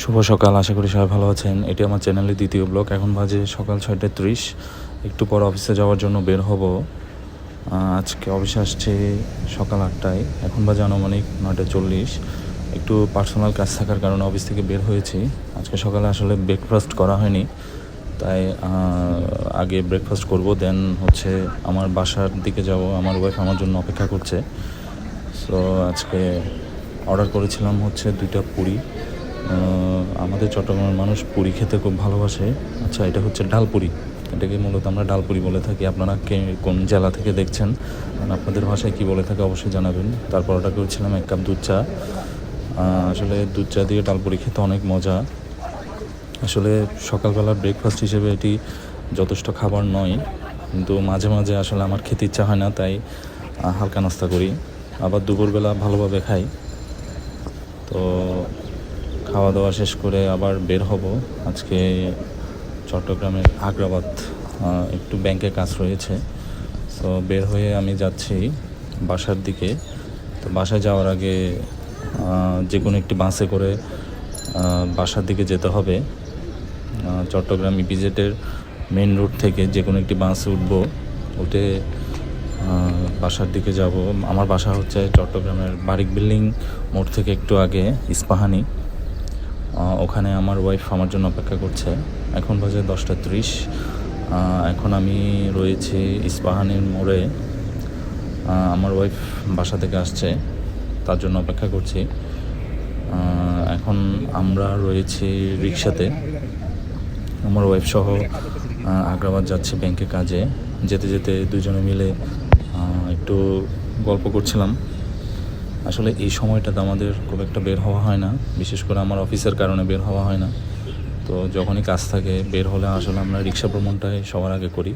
শুভ সকাল, আশা করি সবাই ভালো আছেন। এটি আমার চ্যানেলের দ্বিতীয় ব্লগ। এখন বাজে সকাল 6:30। একটু পর অফিসে যাওয়ার জন্য বের হব। আজকে অফিসে আসছে সকাল 8টায়, এখন বাজে আনুমানিক 9:40। একটু পার্সোনাল কাজ থাকার কারণে অফিস থেকে বের হয়েছি। আজকে সকালে আসলে ব্রেকফাস্ট করা হয়নি, তাই আগে ব্রেকফাস্ট করব, দেন হচ্ছে আমার বাসার দিকে যাব। আমার ওয়াইফ আমার জন্য অপেক্ষা করছে। সো আজকে অর্ডার করেছিলাম হচ্ছে 2টা পুরি। আমাদের চট্টগ্রামের মানুষ পুরি খেতে খুব ভালোবাসে। আচ্ছা, এটা হচ্ছে ডালপুরি। এটাকে মূলত আমরা ডালপুরি বলে থাকি। আপনারা কোন জেলা থেকে দেখছেন, আপনাদের ভাষায় কী বলে থাকে অবশ্যই জানাবেন। তারপর অর্ডার করেছিলাম 1 কাপ দুধ চা। আসলে দুধ চা দিয়ে ডালপুরি খেতে অনেক মজা। আসলে সকালবেলার ব্রেকফাস্ট হিসেবে এটি যথেষ্ট খাবার নয়, কিন্তু মাঝে মাঝে আসলে আমার খেতে ইচ্ছা হয় না, তাই হালকা নাস্তা করি। আবার দুপুরবেলা ভালোভাবে খাই। তো খাওয়া দাওয়া শেষ করে আবার বের হব। আজকে চট্টগ্রামের আগ্রাবাদ একটু ব্যাংকে কাজ রয়েছে। তো বের হয়ে আমি যাচ্ছি বাসার দিকে। তো বাসায় যাওয়ার আগে যে কোনো একটি বাসে করে বাসার দিকে যেতে হবে। চট্টগ্রাম ইপিজেডের মেন রোড থেকে যে কোনো একটি বাসে উঠে বাসার দিকে যাব। আমার বাসা হচ্ছে চট্টগ্রামের বারিক বিল্ডিং মোড় থেকে একটু আগে ইস্পাহানি। ওখানে আমার ওয়াইফ আমার জন্য অপেক্ষা করছে। এখন বাজে 10:30। এখন আমি রয়েছি ইস্পাহানির মোড়ে। আমার ওয়াইফ বাসা থেকে আসছে, তার জন্য অপেক্ষা করছি। এখন আমরা রয়েছি রিক্সাতে। আমার ওয়াইফ সহ আগ্রাবাদ যাচ্ছে ব্যাংকে কাজে। যেতে যেতে দুজনে মিলে একটু গল্প করছিলাম। আসলে এই সময়টাতে আমাদের খুব একটা বের হওয়া হয় না, বিশেষ করে আমার অফিসের কারণে বের হওয়া হয় না। তো যখনই কাজ থাকে বের হলে আসলে আমরা রিক্সা ভ্রমণটাই সবার আগে করি।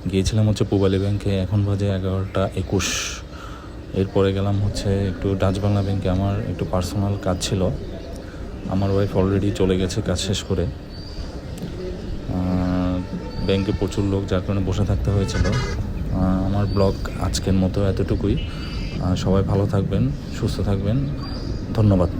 গিয়েছিলাম হচ্ছে পূবালী ব্যাংকে, এখন বাজে 11:21। এরপরে গেলাম হচ্ছে একটু ডাচ বাংলা ব্যাংকে, আমার একটু পার্সোনাল কাজ ছিল। আমার ওয়াইফ অলরেডি চলে গেছে কাজ শেষ করে। ব্যাংকে প্রচুর লোক, যার কারণে বসে থাকতে হয়েছিল। আমার ব্লগ আজকের মতো এতটুকুই। সবাই ভালো থাকবেন, সুস্থ থাকবেন। ধন্যবাদ।